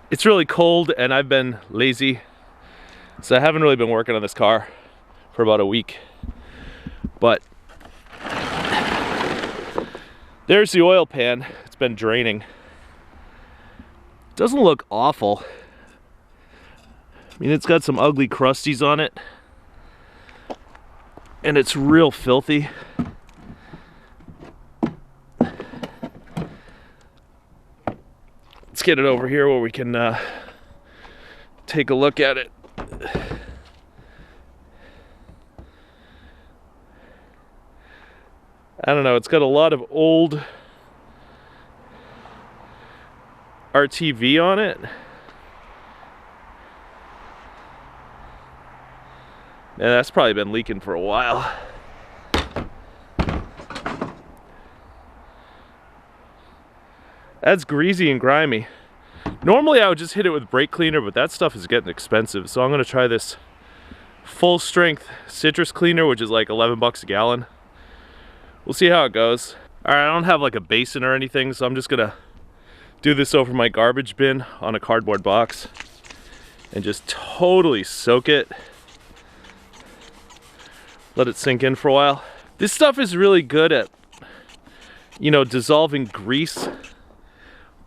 It's really cold and I've been lazy, so I haven't really been working on this car for about a week. But there's the oil pan. It's been draining. Doesn't look awful. I mean, it's got some ugly crusties on it, and it's real filthy. Let's get it over here where we can take a look at it. I don't know, it's got a lot of old RTV on it. And that's probably been leaking for a while. That's greasy and grimy. Normally I would just hit it with brake cleaner, but that stuff is getting expensive. So I'm gonna try this full strength citrus cleaner, which is like 11 bucks a gallon. We'll see how it goes. All right, I don't have like a basin or anything, so I'm just gonna do this over my garbage bin on a cardboard box and just totally soak it. Let it sink in for a while. This stuff is really good at, you know, dissolving grease,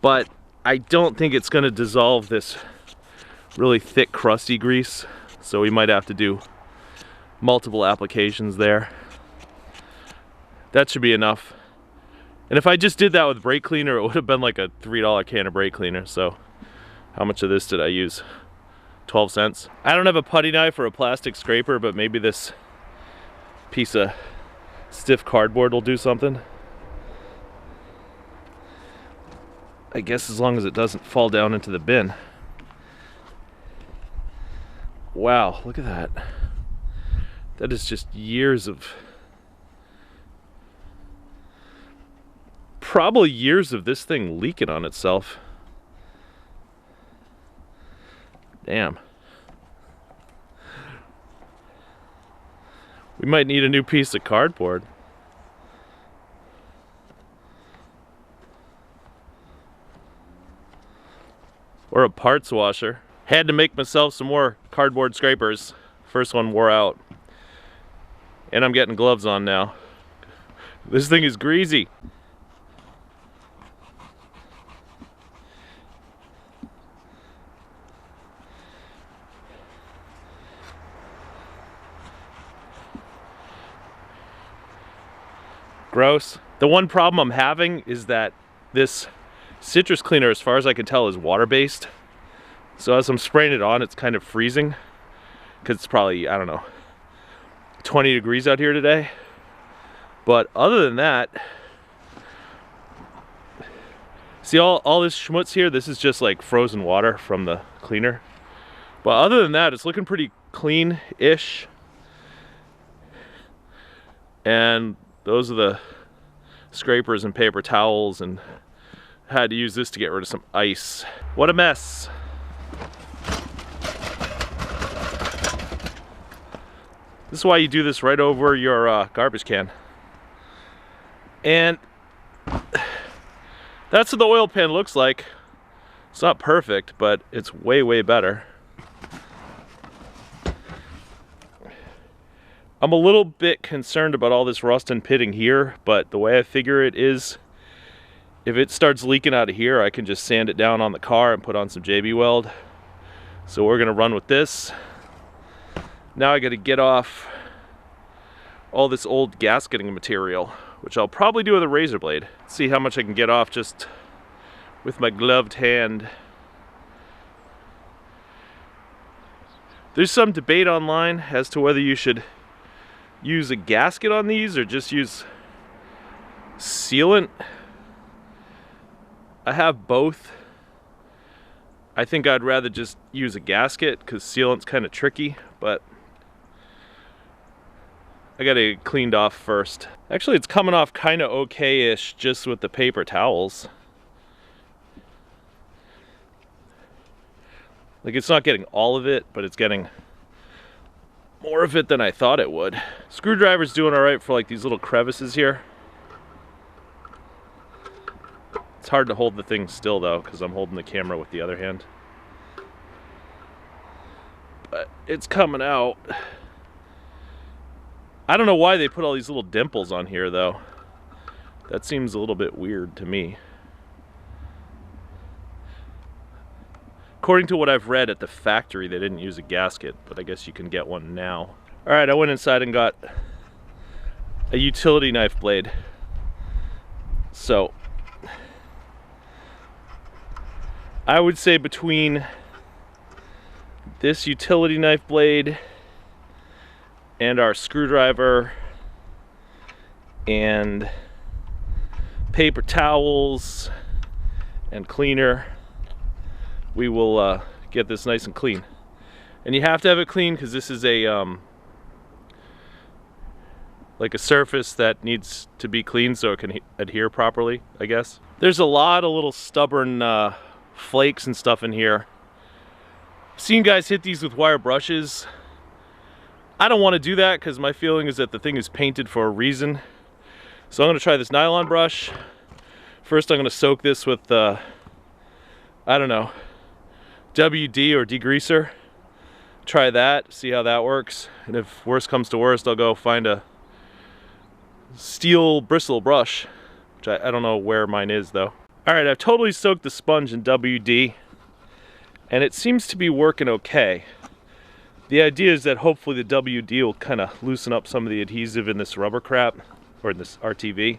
but I don't think it's gonna dissolve this really thick, crusty grease. So we might have to do multiple applications there. That should be enough. And if I just did that with brake cleaner, it would have been like a $3 can of brake cleaner. So how much of this did I use? 12 cents. I don't have a putty knife or a plastic scraper, but maybe this piece of stiff cardboard will do something. I guess as long as it doesn't fall down into the bin. Wow, look at that. That is just years of, probably years of this thing leaking on itself. Damn. We might need a new piece of cardboard. Or a parts washer. Had to make myself some more cardboard scrapers. First one wore out. And I'm getting gloves on now. This thing is greasy. Gross. The one problem I'm having is that this citrus cleaner, as far as I can tell, is water-based. So as I'm spraying it on, it's kind of freezing. Because it's probably, I don't know, 20 degrees out here today. But other than that, see all this schmutz here, this is just like frozen water from the cleaner. But other than that, it's looking pretty clean-ish. And those are the scrapers and paper towels, and I had to use this to get rid of some ice. What a mess. This is why you do this right over your garbage can. And that's what the oil pan looks like. It's not perfect, but it's way, way better. I'm a little bit concerned about all this rust and pitting here, but the way I figure it is, if it starts leaking out of here, I can just sand it down on the car and put on some JB Weld. So we're gonna run with this. Now I gotta get off all this old gasketing material, which I'll probably do with a razor blade. See how much I can get off just with my gloved hand. There's some debate online as to whether you should use a gasket on these or just use sealant. I have both. I think I'd rather just use a gasket because sealant's kind of tricky, but I gotta get it cleaned off first. Actually, it's coming off kind of okay-ish just with the paper towels. Like, it's not getting all of it, but it's getting more of it than I thought it would. Screwdriver's doing all right for like these little crevices here. It's hard to hold the thing still though, because I'm holding the camera with the other hand. it's coming out. I don't know why they put all these little dimples on here though. That seems a little bit weird to me. According to what I've read at the factory, they didn't use a gasket, but I guess you can get one now. All right, I went inside and got a utility knife blade. So I would say between this utility knife blade and our screwdriver and paper towels and cleaner, we will get this nice and clean. And you have to have it clean because this is a like a surface that needs to be clean so it can adhere properly, I guess. There's a lot of little stubborn flakes and stuff in here. I've seen guys hit these with wire brushes. I don't want to do that because my feeling is that the thing is painted for a reason. So I'm going to try this nylon brush. First I'm going to soak this with, I don't know, WD or degreaser. Try that, see how that works. And if worst comes to worst, I'll go find a steel bristle brush, which I don't know where mine is though. Alright, I've totally soaked the sponge in WD, and it seems to be working okay. The idea is that hopefully the WD will kind of loosen up some of the adhesive in this rubber crap, or in this RTV.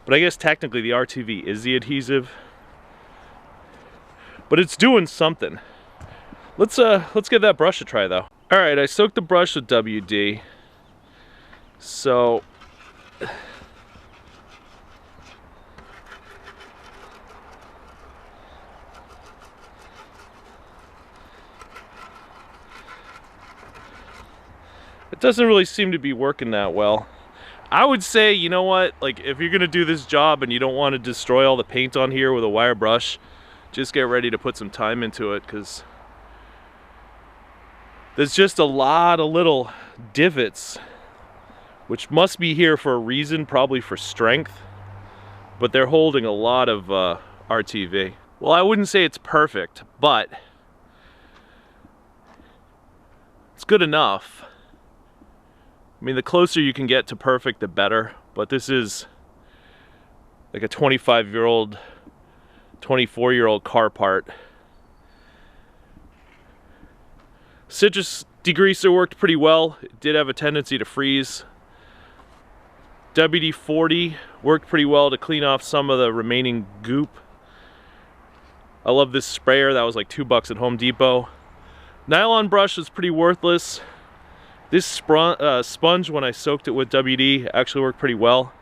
But I guess technically the RTV is the adhesive. But it's doing something. Let's give that brush a try though. Alright, I soaked the brush with WD. So it doesn't really seem to be working that well. I would say, you know what, like if you're gonna do this job and you don't want to destroy all the paint on here with a wire brush, just get ready to put some time into it, because there's just a lot of little divots, which must be here for a reason, probably for strength, but they're holding a lot of RTV. Well, I wouldn't say it's perfect, but it's good enough. I mean, the closer you can get to perfect, the better, but this is like a 25-year-old, 24-year-old car part. Citrus degreaser worked pretty well. It did have a tendency to freeze. WD-40 worked pretty well to clean off some of the remaining goop. I love this sprayer. That was like $2 at Home Depot. Nylon brush is pretty worthless. This sponge, when I soaked it with WD, actually worked pretty well.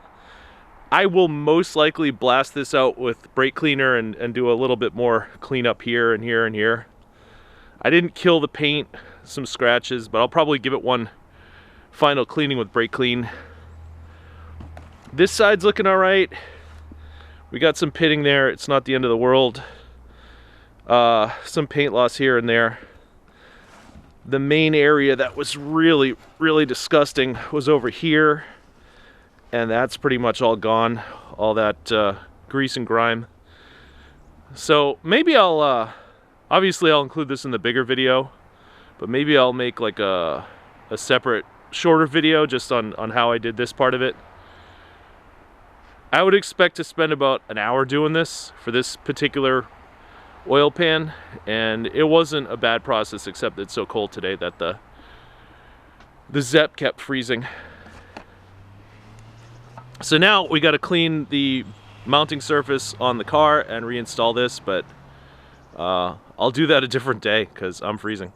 I will most likely blast this out with brake cleaner and do a little bit more cleanup here and here and here. I didn't kill the paint, some scratches, but I'll probably give it one final cleaning with brake clean. This side's looking all right. We got some pitting there. It's not the end of the world. Some paint loss here and there. The main area that was really, really disgusting was over here. And that's pretty much all gone. All that grease and grime. So maybe I'll, obviously I'll include this in the bigger video. But maybe I'll make like a separate, shorter video just on how I did this part of it. I would expect to spend about an hour doing this for this particular oil pan, and it wasn't a bad process, except it's so cold today that the ZEP kept freezing. So now we got to clean the mounting surface on the car and reinstall this, but I'll do that a different day because I'm freezing.